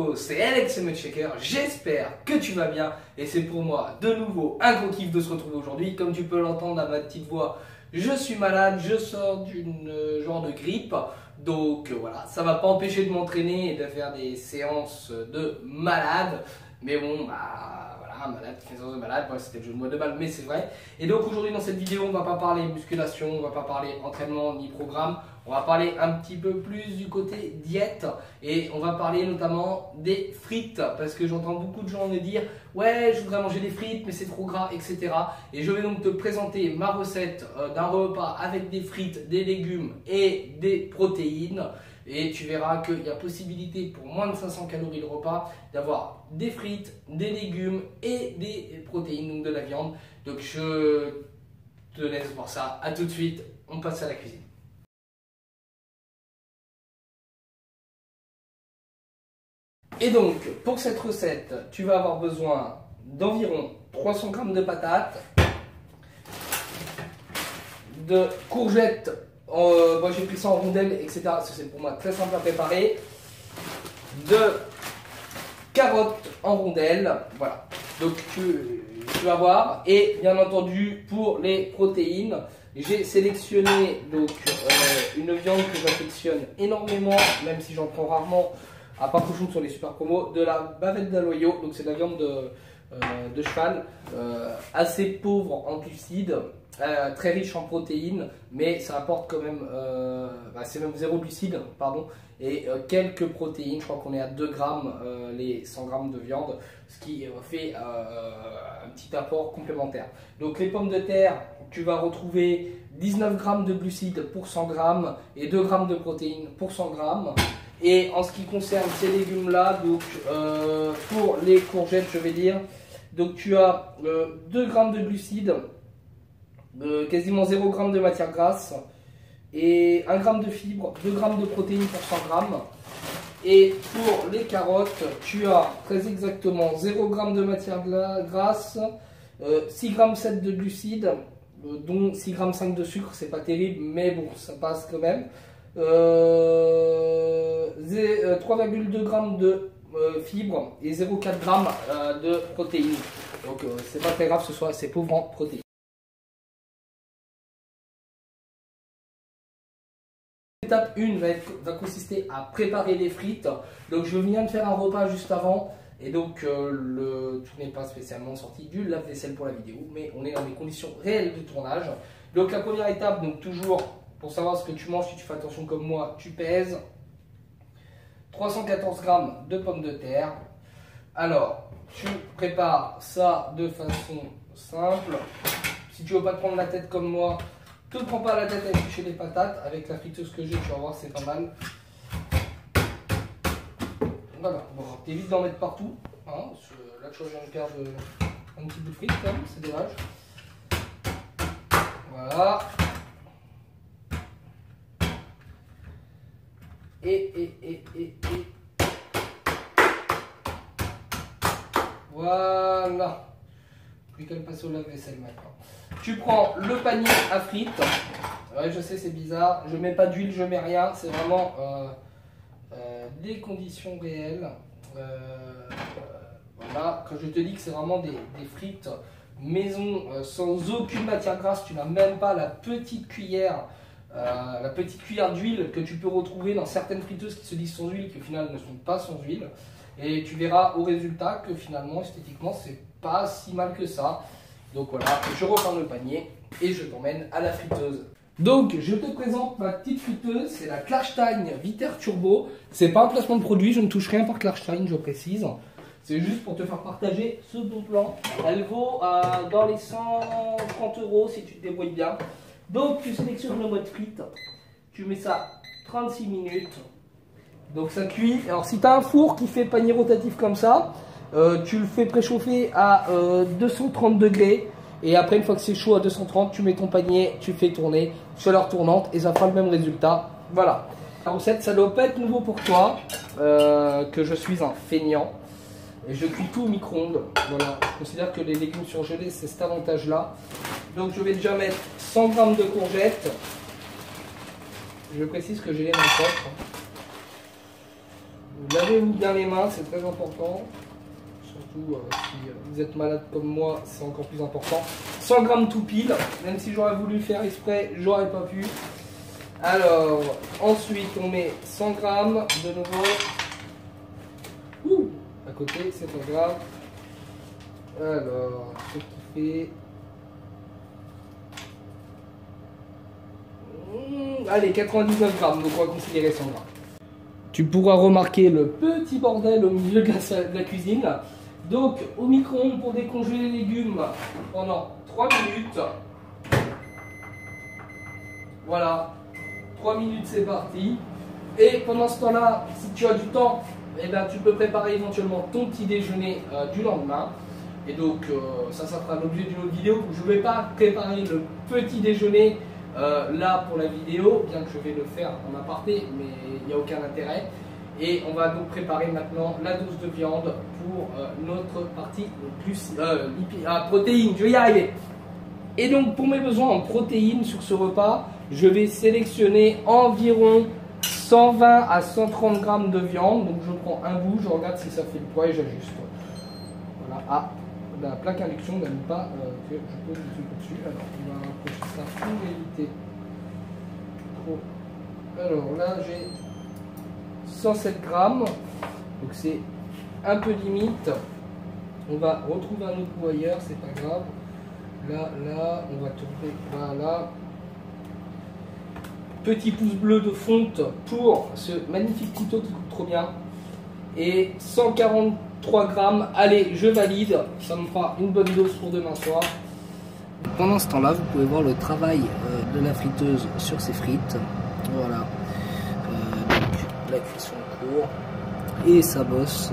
Hello, c'est Alex Checker, j'espère que tu vas bien et c'est pour moi de nouveau un gros kiff de se retrouver aujourd'hui. Comme tu peux l'entendre à ma petite voix, je suis malade, je sors d'une genre de grippe, donc voilà, ça va pas empêcher de m'entraîner et de faire des séances de malade, mais bon, bah voilà, malade qui fait séance de malade, ouais, c'était le jeu de mots de balle, mais c'est vrai. Et donc aujourd'hui dans cette vidéo, on va pas parler musculation, on va pas parler entraînement ni programme. On va parler un petit peu plus du côté diète et on va parler notamment des frites parce que j'entends beaucoup de gens me dire ouais je voudrais manger des frites mais c'est trop gras, etc. Et je vais donc te présenter ma recette d'un repas avec des frites, des légumes et des protéines. Et tu verras qu'il y a possibilité pour moins de 500 calories le repas d'avoir des frites, des légumes et des protéines, donc de la viande. Donc je te laisse voir ça. A tout de suite, on passe à la cuisine. Et donc, pour cette recette, tu vas avoir besoin d'environ 300 g de patates, de courgettes, moi j'ai pris ça en rondelles, etc. C'est pour moi très simple à préparer, de carottes en rondelles, voilà. Donc tu vas voir, et bien entendu pour les protéines, j'ai sélectionné donc une viande que j'affectionne énormément, même si j'en prends rarement. À part cochon sur les super promos, de la bavette d'Aloyau, donc c'est de la viande de cheval, assez pauvre en glucides, très riche en protéines, mais ça apporte quand même, c'est même 0 glucides, pardon, et quelques protéines, je crois qu'on est à 2 grammes les 100 grammes de viande, ce qui fait un petit apport complémentaire. Donc les pommes de terre, tu vas retrouver 19 grammes de glucides pour 100 grammes et 2 grammes de protéines pour 100 grammes. Et en ce qui concerne ces légumes-là, donc pour les courgettes, je vais dire, donc tu as 2 grammes de glucides, quasiment 0 g de matière grasse et 1 g de fibres, 2 grammes de protéines pour 100 grammes. Et pour les carottes, tu as très exactement 0 g de matière grasse, 6,7 g de glucides, dont 6,5 g de sucre, c'est pas terrible, mais bon, ça passe quand même. 3,2 g de fibres et 0,4 g de protéines. Donc c'est pas très grave ce soit c'est pauvre en protéines. L'étape 1 va consister à préparer les frites. Donc je viens de faire un repas juste avant et donc tout n'est pas spécialement sorti du lave-vaisselle pour la vidéo, mais on est dans les conditions réelles de tournage. Donc la première étape, donc toujours pour savoir ce que tu manges, si tu fais attention comme moi, tu pèses 314 g de pommes de terre. Alors, tu prépares ça de façon simple. Si tu veux pas te prendre la tête comme moi, ne te prends pas la tête à éplucher les patates. Avec la friteuse que j'ai, tu vas voir, c'est pas mal. Voilà, bon, t'évites d'en mettre partout. Hein, là, tu vois, je viens de perdre un petit bout de frites quand même, c'est dommage. Voilà. Voilà. Plus qu'à le passer au lave-vaisselle maintenant. Tu prends le panier à frites. Ouais, je sais, c'est bizarre. Je mets pas d'huile, je mets rien. C'est vraiment des conditions réelles. Voilà. Quand je te dis que c'est vraiment des frites maison sans aucune matière grasse, tu n'as même pas la petite cuillère. D'huile que tu peux retrouver dans certaines friteuses qui se disent sans huile, qui au final ne sont pas sans huile. Et tu verras au résultat que finalement, esthétiquement, c'est pas si mal que ça. Donc voilà, je referme le panier et je t'emmène à la friteuse. Donc, je te présente ma petite friteuse, c'est la Klarstein Viter Turbo. C'est pas un placement de produit, je ne touche rien par Klarstein, je précise. C'est juste pour te faire partager ce bon plan. Elle vaut dans les 130 € si tu te débrouilles bien. Donc tu sélectionnes le mode frite, tu mets ça 36 minutes, donc ça cuit. Alors si tu as un four qui fait panier rotatif comme ça, tu le fais préchauffer à 230 degrés et après une fois que c'est chaud à 230, tu mets ton panier, tu fais tourner, chaleur tournante et ça fera le même résultat. Voilà, la recette ça doit pas être nouveau pour toi, que je suis un feignant. Et je cuis tout au micro-ondes. Voilà, je considère que les légumes surgelés, c'est cet avantage-là. Donc je vais déjà mettre 100 g de courgettes. Je précise que j'ai les mains propres. lavez-vous bien les mains, c'est très important. Surtout si vous êtes malade comme moi, c'est encore plus important. 100 grammes tout pile, même si j'aurais voulu faire exprès, j'aurais pas pu. Alors, ensuite on met 100 grammes de nouveau. Ouh, à côté, c'est pas grave. Alors, ce qui fait... allez, 99 grammes, donc on va considérer 100 grammes. Tu pourras remarquer le petit bordel au milieu de la cuisine. Donc, au micro-ondes pour décongeler les légumes pendant 3 minutes. Voilà, 3 minutes, c'est parti. Et pendant ce temps-là, si tu as du temps, eh ben, tu peux préparer éventuellement ton petit déjeuner du lendemain. Et donc, ça fera l'objet d'une autre vidéo. Je ne vais pas préparer le petit déjeuner là pour la vidéo, bien que je vais le faire en aparté, mais il n'y a aucun intérêt. Et on va donc préparer maintenant la dose de viande pour notre partie plus protéines. Je vais y arriver. Et donc pour mes besoins en protéines sur ce repas, je vais sélectionner environ 120 à 130 grammes de viande. Donc je prends un bout, je regarde si ça fait le poids et j'ajuste. Voilà. Ah, la plaque induction n'aime pas que je pose le truc dessus. Alors on va rapprocher ça pour éviter trop. Alors là j'ai 107 grammes, donc c'est un peu limite. On va retrouver un autre bout ailleurs, c'est pas grave. Là, on va tourner, voilà. Petit pouce bleu de fonte pour ce magnifique couteau qui coûte trop bien. Et 143 grammes, allez, je valide, ça me fera une bonne dose pour demain soir. Pendant ce temps-là, vous pouvez voir le travail de la friteuse sur ses frites. Voilà. La cuisson court et ça bosse.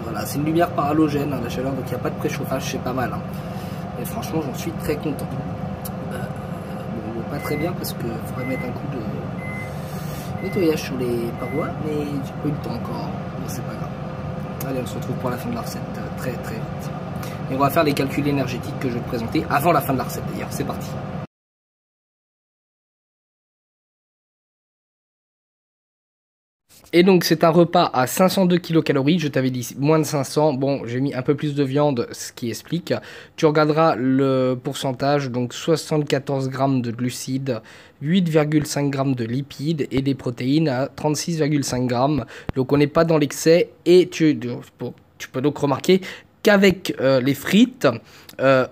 Voilà, c'est une lumière par halogène, la chaleur, donc il n'y a pas de préchauffage, c'est pas mal. Hein. Et franchement, j'en suis très content. Bon, pas très bien parce qu'il faudrait mettre un coup de nettoyage sur les parois, mais j'ai pas eu le temps encore. Mais c'est pas grave. Allez, on se retrouve pour la fin de la recette très très vite. Et on va faire les calculs énergétiques que je vais te présenter avant la fin de la recette d'ailleurs. C'est parti. Et donc c'est un repas à 502 kilocalories, je t'avais dit moins de 500, bon j'ai mis un peu plus de viande, ce qui explique. Tu regarderas le pourcentage, donc 74 grammes de glucides, 8,5 grammes de lipides et des protéines à 36,5 grammes. Donc on n'est pas dans l'excès et tu peux donc remarquer qu'avec les frites,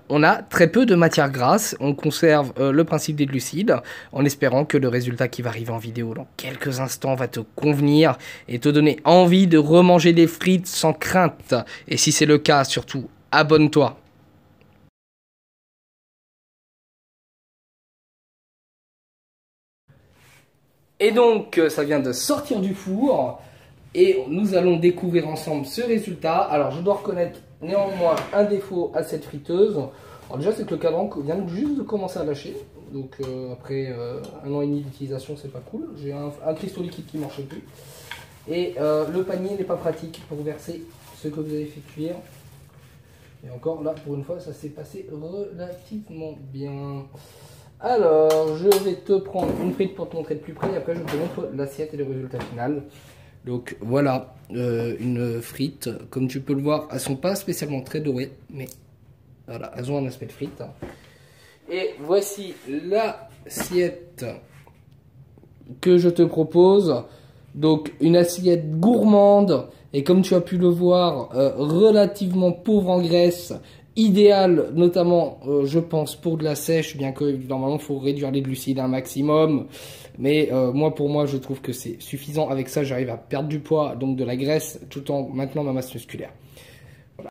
on a très peu de matière grasse, on conserve le principe des glucides en espérant que le résultat qui va arriver en vidéo dans quelques instants va te convenir et te donner envie de remanger des frites sans crainte. Et si c'est le cas, surtout, abonne-toi. Et donc, ça vient de sortir du four et nous allons découvrir ensemble ce résultat. Alors, je dois reconnaître néanmoins un défaut à cette friteuse. Alors déjà, c'est que le cadran vient juste de commencer à lâcher. Donc, après 1 an et demi d'utilisation, c'est pas cool. J'ai un cristaux liquide qui ne marche plus. Et le panier n'est pas pratique pour verser ce que vous avez fait cuire. Et encore, là, pour une fois, ça s'est passé relativement bien. Alors, je vais te prendre une frite pour te montrer de plus près et après je te montre l'assiette et le résultat final. Donc voilà, une frite, comme tu peux le voir, elles sont pas spécialement très dorées, mais voilà, elles ont un aspect de frite. Et voici l'assiette que je te propose. Donc une assiette gourmande et comme tu as pu le voir, relativement pauvre en graisse. Idéal, notamment, je pense, pour de la sèche, bien que normalement, il faut réduire les glucides un maximum. Mais pour moi, je trouve que c'est suffisant. Avec ça, j'arrive à perdre du poids, donc de la graisse, tout en maintenant ma masse musculaire. Voilà.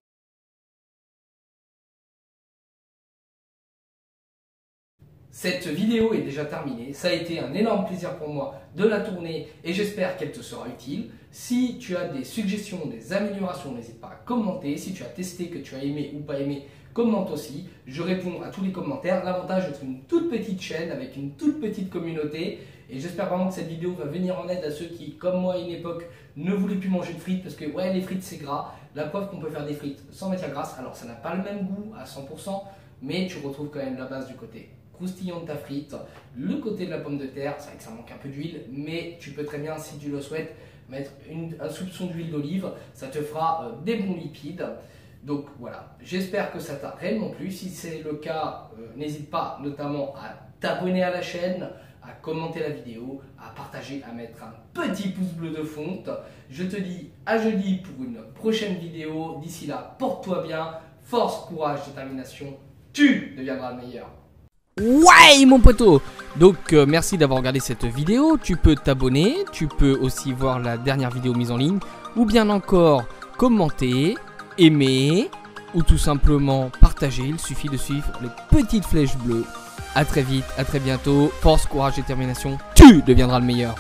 Cette vidéo est déjà terminée, ça a été un énorme plaisir pour moi de la tourner et j'espère qu'elle te sera utile. Si tu as des suggestions, des améliorations, n'hésite pas à commenter. Si tu as testé, que tu as aimé ou pas aimé, commente aussi. Je réponds à tous les commentaires. L'avantage d'être une toute petite chaîne avec une toute petite communauté et j'espère vraiment que cette vidéo va venir en aide à ceux qui, comme moi à une époque, ne voulaient plus manger de frites parce que ouais, les frites c'est gras. La preuve qu'on peut faire des frites sans matière grasse, alors ça n'a pas le même goût à 100%, mais tu retrouves quand même la base du côté croustillant de ta frite, le côté de la pomme de terre, c'est vrai que ça manque un peu d'huile, mais tu peux très bien, si tu le souhaites, mettre un soupçon d'huile d'olive, ça te fera des bons lipides. Donc voilà, j'espère que ça t'a réellement plu. Si c'est le cas, n'hésite pas notamment à t'abonner à la chaîne, à commenter la vidéo, à partager, à mettre un petit pouce bleu de fonte. Je te dis à jeudi pour une prochaine vidéo. D'ici là, porte-toi bien, force, courage, détermination, tu deviendras le meilleur. Ouais mon poteau. Donc merci d'avoir regardé cette vidéo. Tu peux t'abonner, tu peux aussi voir la dernière vidéo mise en ligne, ou bien encore commenter, aimer, ou tout simplement partager. Il suffit de suivre les petites flèches bleues. A très vite, à très bientôt. Force, courage, détermination, tu deviendras le meilleur.